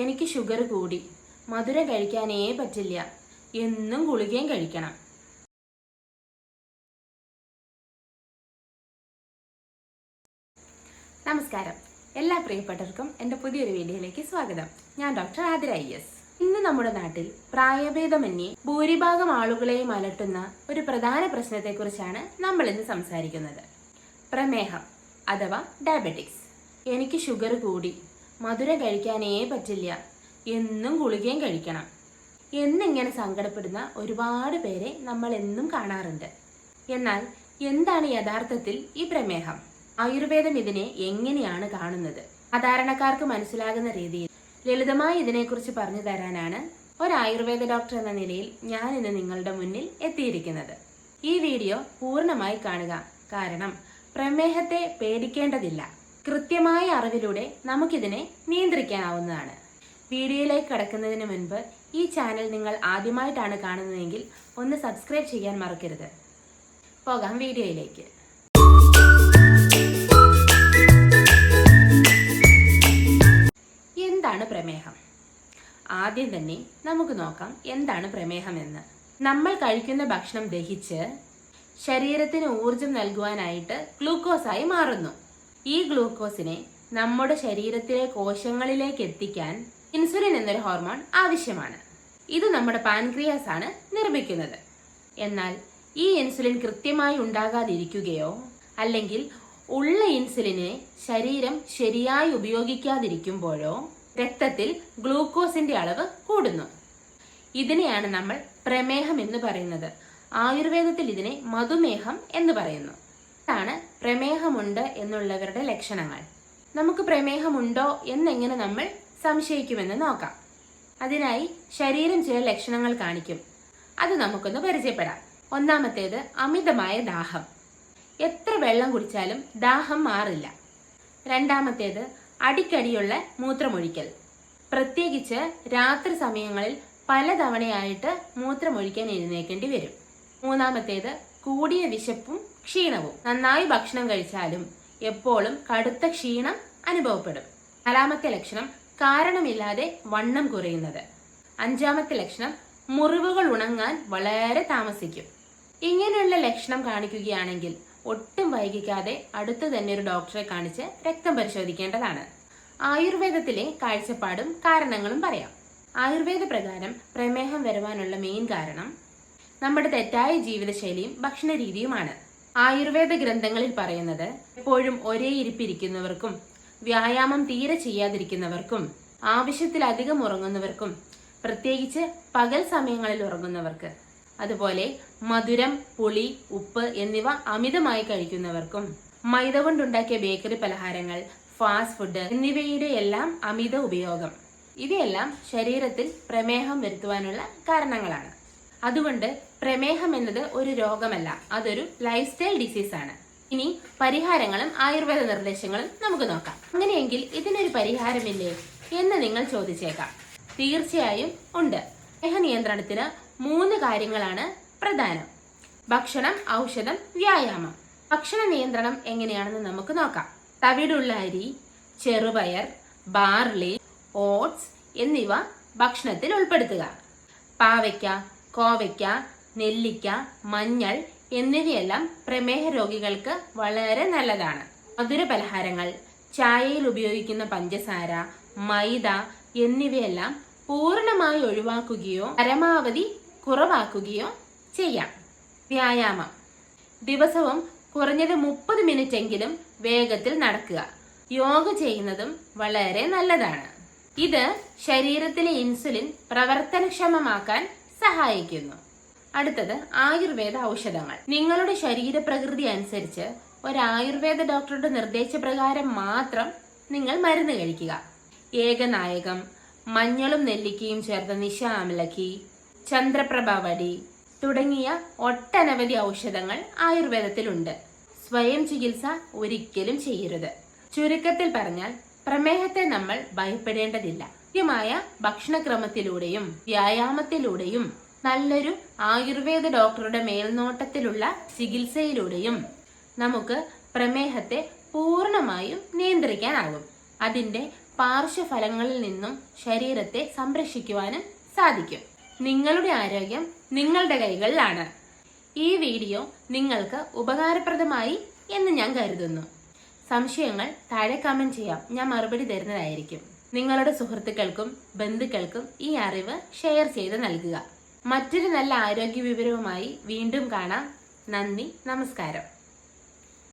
എനിക്ക് ഷുഗർ കൂടി, മധുരം കഴിക്കാനേ പറ്റില്ല, എന്നും ഗുളികയും കഴിക്കണം. നമസ്കാരം, എല്ലാ പ്രിയപ്പെട്ടവർക്കും എൻ്റെ പുതിയൊരു വീഡിയോയിലേക്ക് സ്വാഗതം. ഞാൻ ഡോക്ടർ ആതിര IS. ഇന്ന് നമ്മുടെ നാട്ടിൽ പ്രായഭേദമന്യേ ഭൂരിഭാഗം ആളുകളെയും അലട്ടുന്ന ഒരു പ്രധാന പ്രശ്നത്തെക്കുറിച്ചാണ് നമ്മൾ ഇന്ന് സംസാരിക്കുന്നത്. പ്രമേഹം അഥവാ ഡയബറ്റിക്സ്. എനിക്ക് ഷുഗർ കൂടി, മധുരം കഴിക്കാനേ പറ്റില്ല, എന്നും ഗുളികയും കഴിക്കണം എന്നിങ്ങനെ സങ്കടപ്പെടുന്ന ഒരുപാട് പേരെ നമ്മൾ എന്നും കാണാറുണ്ട്. എന്നാൽ എന്താണ് യഥാർത്ഥത്തിൽ ഈ പ്രമേഹം? ആയുർവേദം ഇതിനെ എങ്ങനെയാണ് കാണുന്നത്? സാധാരണക്കാർക്ക് മനസ്സിലാകുന്ന രീതിയിൽ ലളിതമായി ഇതിനെക്കുറിച്ച് പറഞ്ഞു തരാനാണ് ഒരു ആയുർവേദ ഡോക്ടർ എന്ന നിലയിൽ ഞാൻ ഇന്ന് നിങ്ങളുടെ മുന്നിൽ എത്തിയിരിക്കുന്നത്. ഈ വീഡിയോ പൂർണ്ണമായി കാണുക, കാരണം പ്രമേഹത്തെ പേടിക്കേണ്ടതില്ല. കൃത്യമായ അറിവിലൂടെ നമുക്കിതിനെ നിയന്ത്രിക്കാനാവുന്നതാണ്. വീഡിയോയിലേക്ക് കടക്കുന്നതിന് മുൻപ് ഈ ചാനൽ നിങ്ങൾ ആദ്യമായിട്ടാണ് കാണുന്നതെങ്കിൽ ഒന്ന് സബ്സ്ക്രൈബ് ചെയ്യാൻ മറക്കരുത്. പോകാം വീഡിയോയിലേക്ക്. എന്താണ് പ്രമേഹം? ആദ്യം തന്നെ നമുക്ക് നോക്കാം എന്താണ് പ്രമേഹം എന്ന്. നമ്മൾ കഴിക്കുന്ന ഭക്ഷണം ദഹിച്ച് ശരീരത്തിന് ഊർജം നൽകുവാനായിട്ട് ഗ്ലൂക്കോസായി മാറുന്നു. ഈ ഗ്ലൂക്കോസിനെ നമ്മുടെ ശരീരത്തിലെ കോശങ്ങളിലേക്ക് എത്തിക്കാൻ ഇൻസുലിൻ എന്നൊരു ഹോർമോൺ ആവശ്യമാണ്. ഇത് നമ്മുടെ പാൻക്രിയാസ് ആണ് നിർമ്മിക്കുന്നത്. എന്നാൽ ഈ ഇൻസുലിൻ കൃത്യമായി ഉണ്ടാകാതിരിക്കുകയോ അല്ലെങ്കിൽ ഉള്ള ഇൻസുലിനെ ശരീരം ശരിയായി ഉപയോഗിക്കാതിരിക്കുമ്പോഴോ രക്തത്തിൽ ഗ്ലൂക്കോസിന്റെ അളവ് കൂടുന്നു. ഇതിനെയാണ് നമ്മൾ പ്രമേഹം എന്ന് പറയുന്നത്. ആയുർവേദത്തിൽ ഇതിനെ മധുമേഹം എന്ന് പറയുന്നു. ഇതാണ് പ്രമേഹമുണ്ട് എന്നുള്ളവരുടെ ലക്ഷണങ്ങൾ. നമുക്ക് പ്രമേഹമുണ്ടോ എന്നെങ്ങനെ നമ്മൾ സംശയിക്കുമെന്ന് നോക്കാം. അതിനായി ശരീരം ചില ലക്ഷണങ്ങൾ കാണിക്കും. അത് നമുക്കൊന്ന് പരിചയപ്പെടാം. ഒന്നാമത്തേത് അമിതമായ ദാഹം. എത്ര വെള്ളം കുടിച്ചാലും ദാഹം മാറില്ല. രണ്ടാമത്തേത് അടിക്കടിയുള്ള മൂത്രമൊഴിക്കൽ. പ്രത്യേകിച്ച് രാത്രി സമയങ്ങളിൽ പലതവണയായിട്ട് മൂത്രമൊഴിക്കാൻ എഴുന്നേൽക്കേണ്ടി വരും. മൂന്നാമത്തേത് കൂടിയ വിശപ്പും ക്ഷീണവും. നന്നായി ഭക്ഷണം കഴിച്ചാലും എപ്പോഴും കടുത്ത ക്ഷീണം അനുഭവപ്പെടും. നാലാമത്തെ ലക്ഷണം കാരണമില്ലാതെ വണ്ണം കുറയുന്നത്. അഞ്ചാമത്തെ ലക്ഷണം മുറിവുകൾ ഉണങ്ങാൻ വളരെ താമസിക്കും. ഇങ്ങനെയുള്ള ലക്ഷണം കാണിക്കുകയാണെങ്കിൽ ഒട്ടും വൈകിക്കാതെ അടുത്ത് തന്നെ ഒരു ഡോക്ടറെ കാണിച്ച് രക്തം പരിശോധിക്കേണ്ടതാണ്. ആയുർവേദത്തിലെ കാഴ്ചപ്പാടും കാരണങ്ങളും പറയാം. ആയുർവേദ പ്രകാരം പ്രമേഹം വരുവാനുള്ള മെയിൻ കാരണം നമ്മുടെ തെറ്റായ ജീവിതശൈലിയും ഭക്ഷണ രീതിയുമാണ്. ആയുർവേദ ഗ്രന്ഥങ്ങളിൽ പറയുന്നത് എപ്പോഴും ഒരേ ഇരിപ്പിരിക്കുന്നവർക്കും വ്യായാമം തീരെ ചെയ്യാതിരിക്കുന്നവർക്കും ആവശ്യത്തിലധികം ഉറങ്ങുന്നവർക്കും പ്രത്യേകിച്ച് പകൽ സമയങ്ങളിൽ ഉറങ്ങുന്നവർക്ക്, അതുപോലെ മധുരം, പുളി, ഉപ്പ് എന്നിവ അമിതമായി കഴിക്കുന്നവർക്കും മൈദ കൊണ്ടുണ്ടാക്കിയ ബേക്കറി പലഹാരങ്ങൾ, ഫാസ്റ്റ് ഫുഡ് എന്നിവയുടെ എല്ലാം അമിത ഉപയോഗം, ഇവയെല്ലാം ശരീരത്തിൽ പ്രമേഹം വരുത്തുവാനുള്ള കാരണങ്ങളാണ്. അതുകൊണ്ട് പ്രമേഹം എന്നത് ഒരു രോഗമല്ല, അതൊരു ലൈഫ് സ്റ്റൈൽ ഡിസീസ് ആണ്. ഇനി പരിഹാരങ്ങളും ആയുർവേദ നിർദ്ദേശങ്ങളും നമുക്ക് നോക്കാം. അങ്ങനെയെങ്കിൽ ഇതിനൊരു പരിഹാരമില്ലേ എന്ന് നിങ്ങൾ ചോദിച്ചേക്കാം. തീർച്ചയായും ഉണ്ട്. പ്രമേഹ നിയന്ത്രണത്തിന് 3 കാര്യങ്ങളാണ് പ്രധാനം: ഭക്ഷണം, ഔഷധം, വ്യായാമം. ഭക്ഷണ നിയന്ത്രണം എങ്ങനെയാണെന്ന് നമുക്ക് നോക്കാം. തവിടുള്ള അരി, ചെറുപയർ, ബാർലി, ഓട്സ് എന്നിവ ഭക്ഷണത്തിൽ ഉൾപ്പെടുത്തുക. പാവയ്ക്ക, കോവയ്ക്ക, നെല്ലിക്ക, മഞ്ഞൾ എന്നിവയെല്ലാം പ്രമേഹ രോഗികൾക്ക് വളരെ നല്ലതാണ്. മധുര പലഹാരങ്ങൾ, ചായയിൽ ഉപയോഗിക്കുന്ന പഞ്ചസാര, മൈദ എന്നിവയെല്ലാം പൂർണ്ണമായി ഒഴിവാക്കുകയോ പരമാവധി കുറവാക്കുകയോ ചെയ്യാം. വ്യായാമം. ദിവസവും കുറഞ്ഞത് 30 മിനിറ്റ് എങ്കിലും വേഗത്തിൽ നടക്കുക. യോഗ ചെയ്യുന്നതും വളരെ നല്ലതാണ്. ഇത് ശരീരത്തിലെ ഇൻസുലിൻ പ്രവർത്തനക്ഷമമാക്കാൻ സഹായിക്കുന്നു. അടുത്തത് ആയുർവേദ ഔഷധങ്ങൾ. നിങ്ങളുടെ ശരീരപ്രകൃതി അനുസരിച്ച് ഒരു ആയുർവേദ ഡോക്ടറുടെ നിർദ്ദേശപ്രകാരം മാത്രം നിങ്ങൾ മരുന്ന് കഴിക്കുക. ഏകനായകം, മഞ്ഞളും നെല്ലിക്കയും ചേർത്ത നിശാമലക്കി, ചന്ദ്രപ്രഭവടി തുടങ്ങിയ ഒട്ടനവധി ഔഷധങ്ങൾ ആയുർവേദത്തിലുണ്ട്. സ്വയം ചികിത്സ ഒരിക്കലും ചെയ്യരുത്. ചുരുക്കത്തിൽ പറഞ്ഞാൽ പ്രമേഹത്തെ നമ്മൾ ഭയപ്പെടേണ്ടതില്ല. കൃത്യമായ ഭക്ഷണക്രമത്തിലൂടെയും വ്യായാമത്തിലൂടെയും നല്ലൊരു ആയുർവേദ ഡോക്ടറുടെ മേൽനോട്ടത്തിലുള്ള ചികിത്സയിലൂടെയും നമുക്ക് പ്രമേഹത്തെ പൂർണ്ണമായും നിയന്ത്രിക്കാനാകും. അതിന്റെ പാർശ്വഫലങ്ങളിൽ നിന്നും ശരീരത്തെ സംരക്ഷിക്കുവാനും സാധിക്കും. നിങ്ങളുടെ ആരോഗ്യം നിങ്ങളുടെ കൈകളിലാണ്. ഈ വീഡിയോ നിങ്ങൾക്ക് ഉപകാരപ്രദമായി എന്ന് ഞാൻ കരുതുന്നു. സംശയങ്ങൾ താഴെ കമന്റ് ചെയ്യാം, ഞാൻ മറുപടി തരുന്നതായിരിക്കും. നിങ്ങളുടെ സുഹൃത്തുക്കൾക്കും ബന്ധുക്കൾക്കും ഈ അറിവ് ഷെയർ ചെയ്ത് നൽകുക. മറ്റൊരു നല്ല ആരോഗ്യ വിവരവുമായി വീണ്ടും കാണാം. നന്ദി, നമസ്കാരം.